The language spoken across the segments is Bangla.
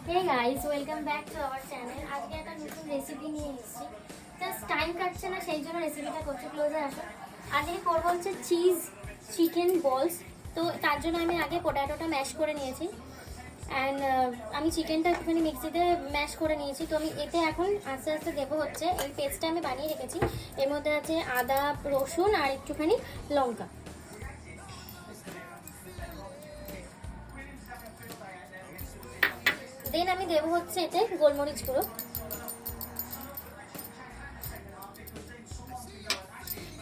Hey guys, welcome back to our channel. আজকে একটা নতুন রেসিপি নিয়ে এসেছি। জাস্ট টাইম কাটছে না, সেই জন্য রেসিপিটা করছি। ক্লোজে আসো। আজকে করবো হচ্ছে চিজ চিকেন বলস। তো তার জন্য আমি আগে পোট্যাটোটা ম্যাশ করে নিয়েছি অ্যান্ড আমি চিকেনটা একটুখানি মিক্সিতে ম্যাশ করে নিয়েছি। তো আমি এতে এখন আস্তে আস্তে দেবো হচ্ছে এই পেস্টটা আমি বানিয়ে রেখেছি। এর মধ্যে আছে আদা, রসুন আর একটুখানি লঙ্কা। দেন আমি দেবো হচ্ছে এতে গোলমরিচ গুঁড়ো।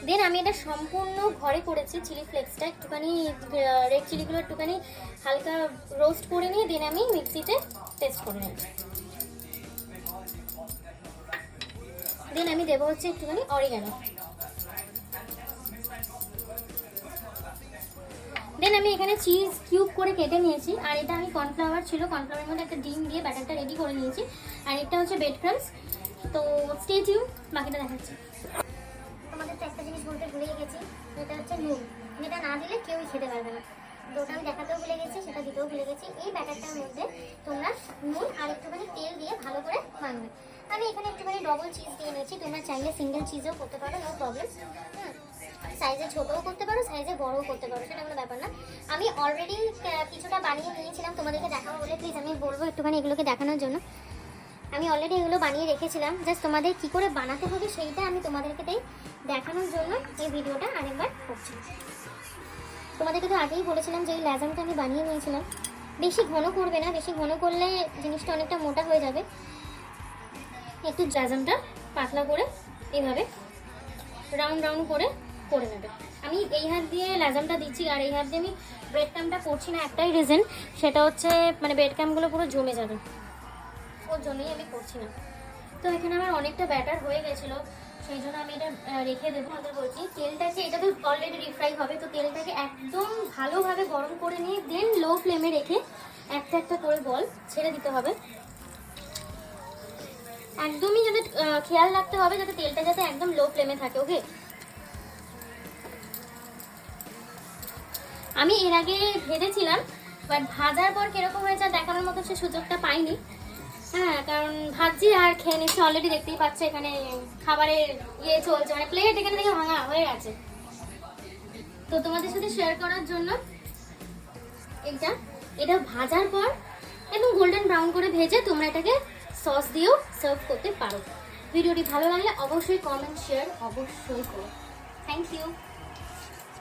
দেন আমি এটা সম্পূর্ণ ঘরে করেছি। চিলি ফ্লেক্সটা একটুখানি রেড চিলিগুলো একটুখানি হালকা রোস্ট করে নিয়ে দেন আমি মিক্সিতে পেস্ট করে নেব। দেন আমি দেবো হচ্ছে একটুখানি অরিগানো। দেন আমি এখানে চিজ কিউব করে কেটে নিয়েছি। আর এটা আমি কর্নফ্লাওয়ার ছিল, কর্নফ্লাওয়ারের মধ্যে একটা ডিম দিয়ে ব্যাটারটা রেডি করে নিয়েছি। আর এটা হচ্ছে ব্রেড ক্রাম্বস। তো স্টে টিউন, বাকিটা দেখাচ্ছি। তোমাদের তো একটা জিনিস বলতে ভুলে গেছি, এটা হচ্ছে নুন। এটা না দিলে কেউই খেতে পারবে না। তো ওটা আমি দেখাতেও ভুলে গেছি, সেটা দিতেও ভুলে গেছি। এই ব্যাটারটার মধ্যে তোমরা নুন আর একটুখানি তেল দিয়ে ভালো করে মাখবে। আমি এখানে একটুখানি ডবল চিজ দিয়ে নিয়েছি। তোমরা চাইলে সিঙ্গেল চিজও করতে পারো, নো প্রবলেম। সাইজে ছোটও করতে পারো, সাইজে বড়ও করতে পারো, সেটা কোনো ব্যাপার না। আমি অলরেডি কিছুটা বানিয়ে নিয়েছিলাম, তোমাদেরকে দেখাবো বলে প্লিজ আমি বলবো একটুখানি এগুলোকে দেখানোর জন্য। আমি অলরেডি এগুলো বানিয়ে রেখেছিলাম, জাস্ট তোমাদের কী করে বানাতে হবে সেইটা আমি তোমাদেরকে দেখানোর জন্য এই ভিডিওটা আরেকবার করছি। তোমাদেরকে তো আগেই বলেছিলাম যে এই ল্যাজামটা আমি বানিয়ে নিয়েছিলাম। বেশি ঘন করবে না, বেশি ঘন করলে জিনিসটা অনেকটা মোটা হয়ে যাবে। একটু ল্যাজামটা পাতলা করে এইভাবে রাউন্ড রাউন্ড করে করে নেবে। আমি এই হাত দিয়ে ল্যাজামটা দিচ্ছি আর এই হাত দিয়ে আমি ব্রেড ক্রাম্বটা করছি না, একটাই রিজন, সেটা হচ্ছে মানে ব্রেড ক্রাম্বগুলো পুরো জমে যাবে, ওর জন্যই আমি করছি না। তো এখানে আমার অনেকটা ব্যাটার হয়ে গেছিলো, সেই জন্য আমি এটা রেখে দেবো। আমাদের বলছি তেলটাকে, এটা তো অলরেডি রিফ্রাই হবে, তো তেলটাকে একদম ভালোভাবে গরম করে নিয়ে দেন লো ফ্লেমে রেখে একটা একটা করে বল ছেড়ে দিতে হবে। একদমই যাতে খেয়াল রাখতে হবে যাতে তেলটা যাতে একদম লো ফ্লেমে থাকে। ওকে, আমি এর আগে ভেজেছিলাম, বাট ভাজার পর কিরকম হয়েছে দেখানোর মতো সে সুযোগটা পাইনি। হ্যাঁ, কারণ ভাবছি আর খেয়ে নিচ্ছি। অলরেডি দেখতেই পাচ্ছে এখানে খাবারের ইয়ে চলছে, মানে প্লেট এখানে থেকে ভাঙা হয়ে গেছে। তো তোমাদের সাথে শেয়ার করার জন্য এটা ভাজার পর একদম গোল্ডেন ব্রাউন করে ভেজে তোমরা এটাকে সস দিয়েও সার্ভ করতে পারো। ভিডিওটি ভালো লাগলে অবশ্যই কমেন্ট শেয়ার অবশ্যই করো। Thank you.